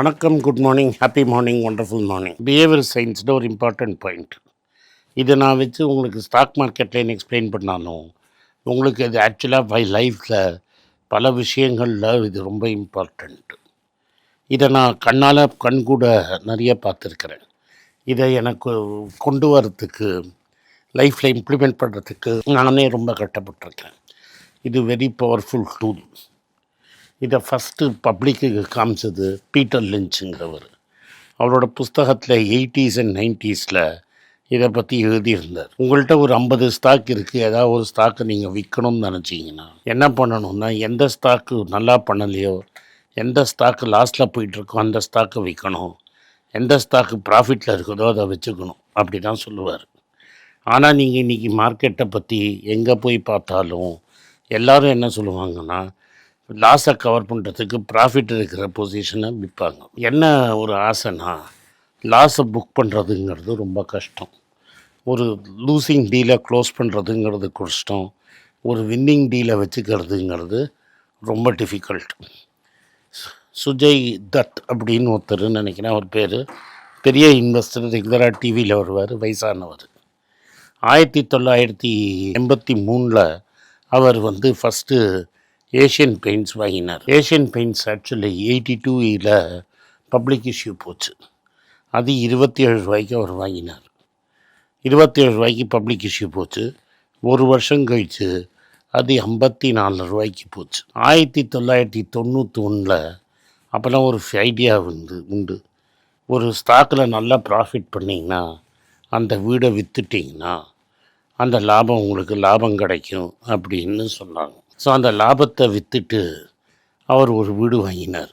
வணக்கம், good morning, happy morning, wonderful morning. Behaviour சயின்ஸில் ஒரு இம்பார்ட்டண்ட் பாயிண்ட். இதை நான் வச்சு உங்களுக்கு ஸ்டாக் மார்க்கெட்லேன்னு எக்ஸ்பிளைன் பண்ணாலும் உங்களுக்கு இது ஆக்சுவலாக லைஃப்பில் பல விஷயங்களில் இது ரொம்ப இம்பார்ட்டண்ட். இதை நான் கண்கூட நிறைய பார்த்துருக்குறேன். இதை எனக்கு கொண்டு வரத்துக்கு லைஃப்பில் இம்ப்ளிமெண்ட் பண்ணுறதுக்கு நானே ரொம்ப கஷ்டப்பட்டிருக்கேன். இது வெரி பவர்ஃபுல் டூல். இதை ஃபஸ்ட்டு பப்ளிக்கு காமிச்சது பீட்டர் லிஞ்சுங்கிறவர். அவரோட புஸ்தகத்தில் 80s and 90s இதை பற்றி எழுதியிருந்தார். உங்கள்கிட்ட ஒரு 50 ஸ்டாக் இருக்குது, ஏதாவது ஒரு ஸ்டாக்கை நீங்கள் விற்கணும்னு நினச்சிங்கன்னா என்ன பண்ணணும்னா, எந்த ஸ்டாக்கு நல்லா பண்ணலையோ, எந்த ஸ்டாக்கு லாஸ்ட்டில் போயிட்டுருக்கோ அந்த ஸ்டாக்கை விற்கணும், எந்த ஸ்டாக்கு ப்ராஃபிட்டில் இருக்குதோ அதை வச்சுக்கணும், அப்படி தான் சொல்லுவார். ஆனால் நீங்கள் இன்றைக்கி மார்க்கெட்டை பற்றி எங்கே போய் பார்த்தாலும் எல்லோரும் என்ன சொல்லுவாங்கன்னா, லாஸை கவர் பண்ணுறதுக்கு ப்ராஃபிட் இருக்கிற பொசிஷனை விற்பாங்க. என்ன ஒரு ஆசைனா, லாஸை புக் பண்ணுறதுங்கிறது ரொம்ப கஷ்டம். ஒரு லூசிங் டீலை க்ளோஸ் பண்ணுறதுங்கிறது கஷ்டம். ஒரு வின்னிங் டீலை வச்சுக்கிறதுங்கிறது ரொம்ப டிஃபிகல்ட். சுஜய் தத் அப்படின்னு ஒருத்தர் நினைக்கிறேன், அவர் பேர். பெரிய இன்வெஸ்டர், ரெகுலராக டிவியில் வருவார், வயசானவர். 1983 அவர் ஃபஸ்ட்டு ஏஷியன் பெயிண்ட்ஸ் வாங்கினார். Asian paints actually 82 public issue போச்சு. அது 27 ரூபாய்க்கு அவர் வாங்கினார். 27 ரூபாய்க்கு பப்ளிக் இஷ்யூ போச்சு. ஒரு வருஷம் கழித்து அது 54 ரூபாய்க்கு போச்சு. 1991 அப்போல்லாம் ஒரு ஐடியா உண்டு. ஒரு ஸ்டாக்கில் நல்லா ப்ராஃபிட் பண்ணிங்கன்னா அந்த வீடை விற்றுட்டிங்கன்னா அந்த லாபம் உங்களுக்கு லாபம் கிடைக்கும் அப்படின்னு சொன்னாங்க. ஸோ அந்த லாபத்தை விற்றுட்டு அவர் ஒரு வீடு வாங்கினார்.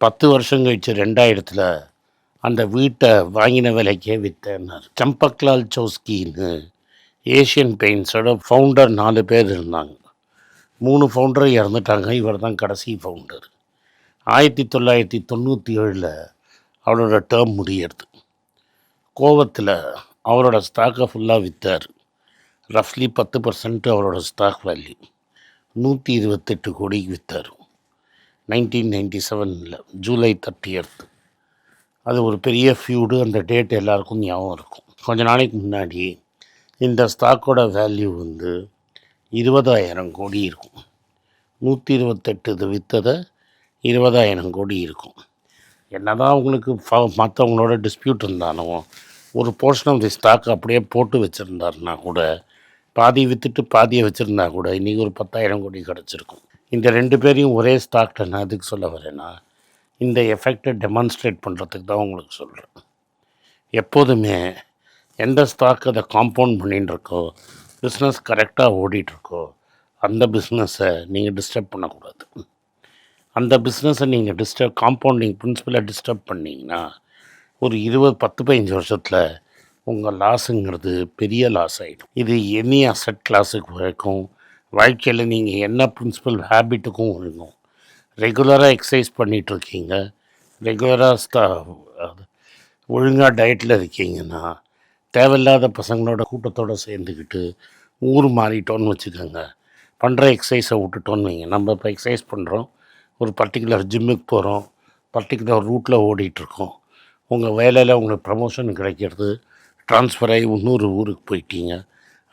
10 வருஷம் கழிச்சு 2000 அந்த வீட்டை வாங்கின விலைக்கே விற்றேன்னார். சம்பக்லால் சௌஸ்கின்னு ஏஷியன் பெயிண்ட்ஸோட ஃபவுண்டர் 4 பேர் இருந்தாங்க. 3 ஃபவுண்டர் இறந்துட்டாங்க, இவர் தான் கடைசி ஃபவுண்டர். 1997 அவரோட டேர்ம் முடியறது. கோவத்தில் அவரோட ஸ்டாக்கை ஃபுல்லாக விற்றார். ரஃப்லி 10% அவரோட ஸ்டாக் வேல்யூ 128 கோடிக்கு விற்றார். 1997 ஜூலை 30. அது ஒரு பெரிய ஃபியூடு. அந்த டேட் எல்லாருக்கும் ஞாபகம் இருக்கும். கொஞ்ச நாளைக்கு முன்னாடி இந்த ஸ்டாக்கோட வேல்யூ 20,000 கோடி இருக்கும். 128 இது விற்றதை 20,000 கோடி இருக்கும். என்ன தான் உங்களுக்கு மற்றவங்களோட டிஸ்பியூட் இருந்தாலும் ஒரு போர்ஷன் ஆஃப் தி ஸ்டாக் அப்படியே போட்டு வச்சுருந்தாருன்னா கூட, பாதி விற்றுட்டு பாதியை வச்சுருந்தா கூட இன்றைக்கி ஒரு 10,000 கோடி கிடச்சிருக்கும். இந்த 2 பேரையும் ஒரே ஸ்டாக்கில் நான் எதுக்கு சொல்ல வரேன்னா, இந்த எஃபெக்டை டெமான்ஸ்ட்ரேட் பண்ணுறதுக்கு தான் உங்களுக்கு சொல்கிறேன். எப்போதுமே எந்த ஸ்டாக் அதை காம்பவுண்ட் பண்ணிட்டுருக்கோ, பிஸ்னஸ் கரெக்டாக ஓடிட்டுருக்கோ, அந்த பிஸ்னஸை நீங்கள் டிஸ்டர்ப் பண்ணக்கூடாது. அந்த பிஸ்னஸை நீங்கள் காம்பவுண்டிங் பிரின்சிபலை டிஸ்டர்ப் பண்ணிங்கன்னா ஒரு 10-15 வருஷத்தில் உங்கள் லாஸுங்கிறது பெரிய லாஸ் ஆகிடும். இது எனி அசட் கிளாஸுக்கு வரைக்கும், வாழ்க்கையில் நீங்கள் என்ன பிரின்சிபல் ஹேபிட்டுக்கும் ஒழுங்கும். ரெகுலராக எக்ஸசைஸ் பண்ணிகிட்ருக்கீங்க, ரெகுலராக ஒழுங்காக டயட்டில் இருக்கீங்கன்னா, தேவையில்லாத பசங்களோட கூட்டத்தோடு சேர்ந்துக்கிட்டு ஊர் மாறிட்டோன்னு வச்சுக்கோங்க. பண்ணுற எக்ஸசைஸை விட்டுட்டோன்னு வைங்க. நம்ம இப்போ எக்ஸசைஸ் பண்ணுறோம், ஒரு பர்டிகுலர் ஜிம்முக்கு போகிறோம், பர்டிகுலர் ரூட்டில் ஓடிட்டுருக்கோம். உங்கள் வேலையில் உங்களுக்கு ப்ரமோஷன் கிடைக்கிறது, ட்ரான்ஸ்ஃபர் ஆகி இன்னொரு ஊருக்கு போயிட்டீங்க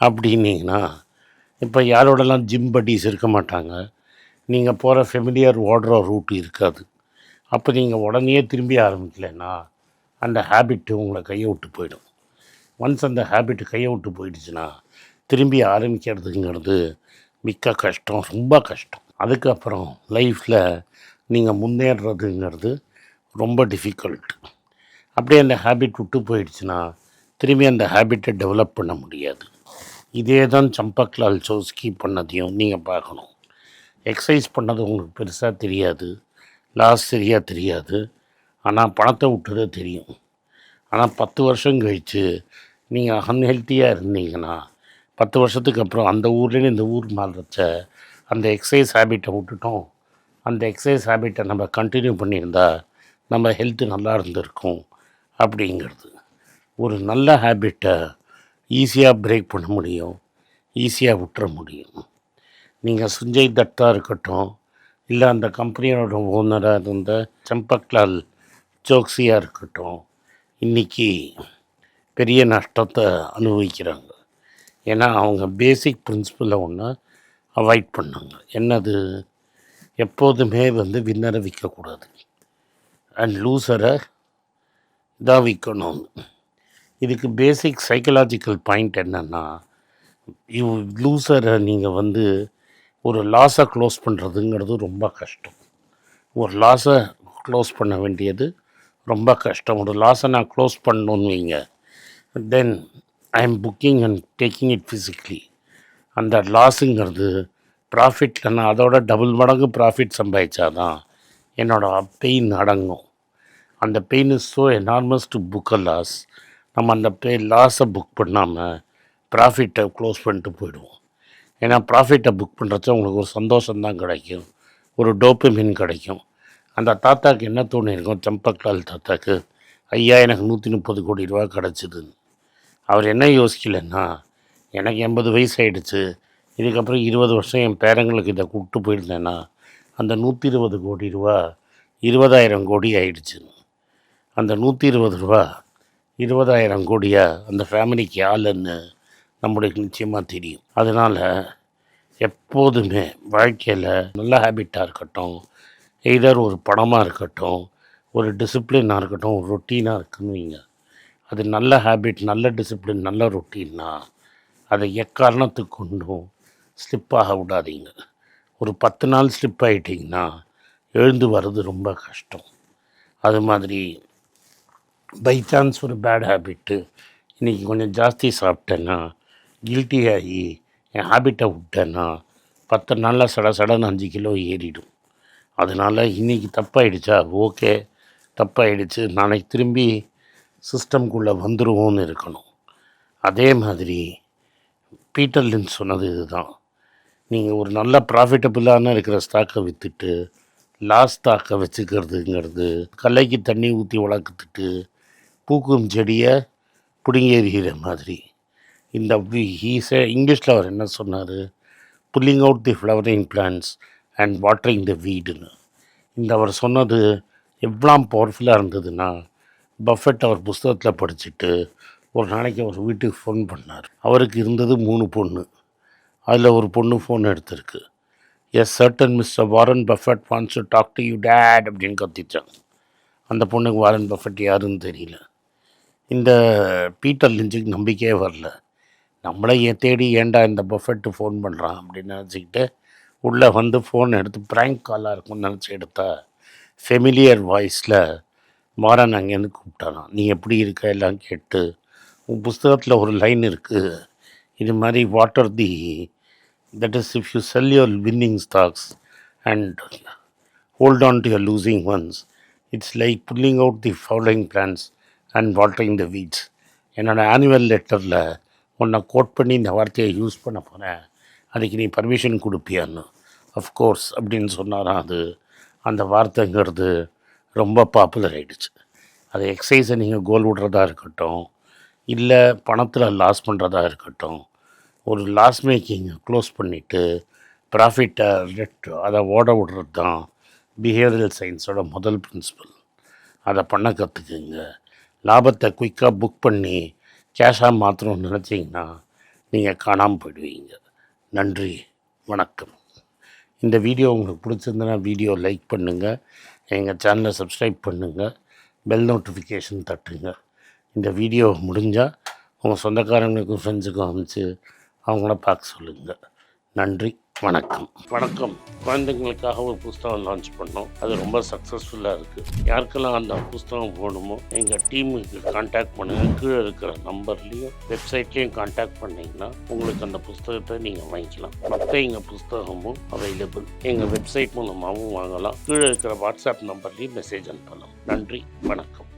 அப்படின்னீங்கன்னா, இப்போ யாரோடலாம் ஜிம் பட்டீஸ் இருக்க மாட்டாங்க, நீங்கள் போகிற ஃபெமிலியர் ஓடுற ரூட்டு இருக்காது. அப்போ நீங்கள் உடனே திரும்பி ஆரம்பிக்கலைன்னா அந்த ஹேபிட்டு உங்களை கையை விட்டு போயிடும். ஒன்ஸ் அந்த ஹேபிட்டு கையை விட்டு போயிடுச்சுன்னா திரும்பி ஆரம்பிக்கிறதுங்கிறது மிக்க கஷ்டம், ரொம்ப கஷ்டம். அதுக்கப்புறம் லைஃப்பில் நீங்கள் முன்னேறதுங்கிறது ரொம்ப டிஃபிகல்ட். அப்படியே அந்த ஹேபிட் விட்டு போயிடுச்சுன்னா திரும்பி அந்த ஹேபிட்டை டெவலப் பண்ண முடியாது. இதே தான் சம்பக்லால் சௌஸ்கி பண்ணதையும் நீங்கள் பார்க்கணும். எக்ஸசைஸ் பண்ணது உங்களுக்கு பெருசாக தெரியாது, லாஸ் சரியாக தெரியாது, ஆனால் பணத்தை விட்டுறதே தெரியும். ஆனால் 10 வருஷம் கழித்து நீங்கள் அன்ஹெல்த்தியாக இருந்தீங்கன்னா 10 வருஷத்துக்கு அப்புறம் அந்த ஊர்லேருந்து இந்த ஊர் மாறுறச்ச அந்த எக்ஸசைஸ் ஹேபிட்டை விட்டுட்டோம், அந்த எக்ஸசைஸ் ஹேபிட்டை நம்ம கண்டினியூ பண்ணியிருந்தால் நம்ம ஹெல்த்து நல்லா இருந்திருக்கும் அப்படிங்கிறது. ஒரு நல்ல ஹேபிட்டை ஈஸியாக பிரேக் பண்ண முடியும், ஈஸியாக விட்டுற முடியும். நீங்கள் சுஞ்சய் தத்தாக இருக்கட்டும், இல்லை அந்த கம்பெனியோட ஓனராக இருந்த சம்பக்லால் சோக்சியாக இருக்கட்டும், இன்றைக்கி பெரிய நஷ்டத்தை அனுபவிக்கிறாங்க. ஏன்னா அவங்க பேசிக் பிரின்சிபலை ஒன்று அவாய்ட் பண்ணாங்க. என்னது, எப்போதுமே வின்னரை விற்கக்கூடாது அண்ட் லூசரை தான் விற்கணும். இதுக்கு பேசிக் சைக்கலாஜிக்கல் பாயிண்ட் என்னென்னா, லூசரை நீங்கள் ஒரு லாஸை க்ளோஸ் பண்ணுறதுங்கிறது ரொம்ப கஷ்டம். ஒரு லாஸை க்ளோஸ் பண்ண வேண்டியது ரொம்ப கஷ்டம். ஒரு லாஸை நான் க்ளோஸ் பண்ணணுன்னு வைங்க, then I am booking and taking it physically. அந்த லாஸுங்கிறது ப்ராஃபிட்டில் நான் அதோட டபுள் மடங்கு ப்ராஃபிட் சம்பாதிச்சாதான் என்னோடய பெயின் அடங்கும். அந்த pain is so enormous to book a loss. நம்ம அந்த லாஸை புக் பண்ணாமல் ப்ராஃபிட்டை க்ளோஸ் பண்ணிட்டு போயிடுவோம். ஏன்னா ப்ராஃபிட்டை புக் பண்ணுறச்ச உங்களுக்கு ஒரு சந்தோஷம்தான் கிடைக்கும், ஒரு டோப்பமின் கிடைக்கும். அந்த தாத்தாக்கு என்ன தோணியிருக்கும், சம்பக்லால் தாத்தாக்கு, ஐயா எனக்கு 130 கோடி ரூபா கிடச்சிதுன்னு. அவர் என்ன யோசிக்கலைன்னா, எனக்கு 80 வயசு ஆகிடுச்சு, இதுக்கப்புறம் 20 வருஷம் என் பேரங்களுக்கு இதை கூப்பிட்டு போயிருந்தேன்னா அந்த 120 கோடி ரூபா 20,000 கோடி ஆயிடுச்சுன்னு. அந்த 120 ரூபா 20,000 கோடியாக அந்த ஃபேமிலிக்கு ஆளுன்னு நம்மளுக்கு நிச்சயமாக தெரியும். அதனால் எப்போதுமே வாழ்க்கையில் நல்ல ஹேபிட்டாக இருக்கட்டும், எய்தர் ஒரு பணமாக இருக்கட்டும், ஒரு டிசிப்ளினாக இருக்கட்டும், ஒரு ரொட்டீனாக இருக்குன்னு வைங்க, அது நல்ல ஹேபிட், நல்ல டிசிப்ளின், நல்ல ரொட்டீன்னா அதை எக்காரணத்துக்கு கொண்டும் ஸ்லிப்பாக விடாதீங்க. ஒரு 10 நாள் ஸ்லிப் ஆகிட்டிங்கன்னா எழுந்து வர்றது ரொம்ப கஷ்டம். அது மாதிரி பை சான்ஸ் ஒரு பேட் ஹேபிட்டு இன்றைக்கி கொஞ்சம் ஜாஸ்தி சாப்பிட்டேன்னா, கில்ட்டி ஆகி என் ஹேபிட்டை விட்டேன்னா 10 நாளில் சடன்னு 5 கிலோ ஏறிடும். அதனால் இன்றைக்கி தப்பாயிடுச்சா, ஓகே தப்பாயிடுச்சு, நாளைக்கு திரும்பி சிஸ்டம்குள்ளே வந்துடுவோன்னு இருக்கணும். அதே மாதிரி பீட்டர் லிஞ்ச் சொன்னது இதுதான். நீங்கள் ஒரு நல்ல ப்ராஃபிட்டபுளான இருக்கிற ஸ்டாக்கை விற்றுட்டு லாஸ் ஸ்டாக்கை வச்சுக்கிறதுங்கிறது கல்லைக்கு தண்ணி ஊற்றி வளர்த்துட்டு பூக்கும் செடியை பிடுங்கி எறிகிற மாதிரி. இந்த இங்கிலீஷில் அவர் என்ன சொன்னார், pulling out the flowering plants and watering the வீடுன்னு. இந்த அவர் சொன்னது எவ்வளோ பவர்ஃபுல்லாக இருந்ததுன்னா, பஃபெட் அவர் புஸ்தகத்தில் படிச்சுட்டு ஒரு நாளைக்கு அவர் வீட்டுக்கு ஃபோன் பண்ணார். அவருக்கு இருந்தது 3 பொண்ணு. அதில் ஒரு பொண்ணு ஃபோன் எடுத்திருக்கு. Yes certain mister Warren Buffett wants to talk to you dad அப்படின்னு கத்திச்சாங்க. அந்த பொண்ணுக்கு வாரன் பஃபெட் யாருன்னு தெரியல. இந்த பீட்டர் லிஞ்சுக்கு நம்பிக்கையே வரல. நம்மளை தேடி ஏன்டா இந்த பஃபெட்டு ஃபோன் பண்ணுறான் அப்படின்னு நினச்சிக்கிட்டு உள்ளே ஃபோன் எடுத்து ப்ராங்க் காலாக இருக்கும்னு நினச்சி எடுத்தா ஃபெமிலியர் வாய்ஸில் வாரன் அங்கேருந்து கூப்பிட்டாரான். நீ எப்படி இருக்க எல்லாம் கேட்டு, உன் புஸ்தகத்தில் ஒரு லைன் இருக்குது, இது மாதிரி water the that is if you sell your winning stocks and hold on to your losing ones, it's like pulling out the flowering plants and watering the weeds. என்னோடய ஆனுவல் லெட்டரில் உன்னை கோட் பண்ணி இந்த வார்த்தையை use பண்ண போகிறேன், அதுக்கு நீ பர்மிஷன் கொடுப்பியான்னு. அஃப்கோர்ஸ் அப்படின்னு சொன்னாராம். அந்த வார்த்தைங்கிறது ரொம்ப பாப்புலர் ஆகிடுச்சு. அது எக்ஸசைஸை நீங்கள் கோல் விடுறதா இருக்கட்டும், இல்லை பணத்தில் லாஸ் பண்ணுறதா இருக்கட்டும், ஒரு லாஸ் மேக்கிங்கை க்ளோஸ் பண்ணிவிட்டு ப்ராஃபிட்டை அதை ஓட விடுறது தான் பிஹேவியரல் சயின்ஸோட முதல் பிரின்சிபல். அதை பண்ண கற்றுக்குங்க. லாபத்தை குயிக்காக புக் பண்ணி கேஷாக மாற்றணும்னு நினச்சிங்கன்னா நீங்கள் காணாமல் போயிடுவீங்க. நன்றி, வணக்கம். இந்த வீடியோ உங்களுக்கு பிடிச்சிருந்தனா வீடியோ லைக் பண்ணுங்கள், எங்கள் சேனலை சப்ஸ்கிரைப் பண்ணுங்கள், பெல் நோட்டிஃபிகேஷன் தட்டுங்க. இந்த வீடியோ முடிஞ்சால் உங்கள் சொந்தக்காரங்களுக்கும் ஃப்ரெண்ட்ஸுக்கும் அனுப்பிச்சு அவங்கள பார்க்க சொல்லுங்கள். நன்றி, வணக்கம். குழந்தைங்களுக்காக ஒரு புஸ்தகம் லான்ச் பண்ணோம். அது ரொம்ப சக்ஸஸ்ஃபுல்லாக இருக்குது. யாருக்கெல்லாம் அந்த புஸ்தகம் போகணுமோ எங்கள் டீமுக்கு கான்டாக்ட் பண்ணுங்கள். கீழே இருக்கிற நம்பர்லேயும் வெப்சைட்லேயும் கான்டாக்ட் பண்ணிங்கன்னா உங்களுக்கு அந்த புஸ்தகத்தை நீங்கள் வாங்கிக்கலாம். மற்ற எங்கள் புஸ்தகமும் அவைலபிள் எங்கள் வெப்சைட் மூலமாகவும் வாங்கலாம். கீழே இருக்கிற வாட்ஸ்அப் நம்பர்லேயும் மெசேஜ் அனுப்பலாம். நன்றி, வணக்கம்.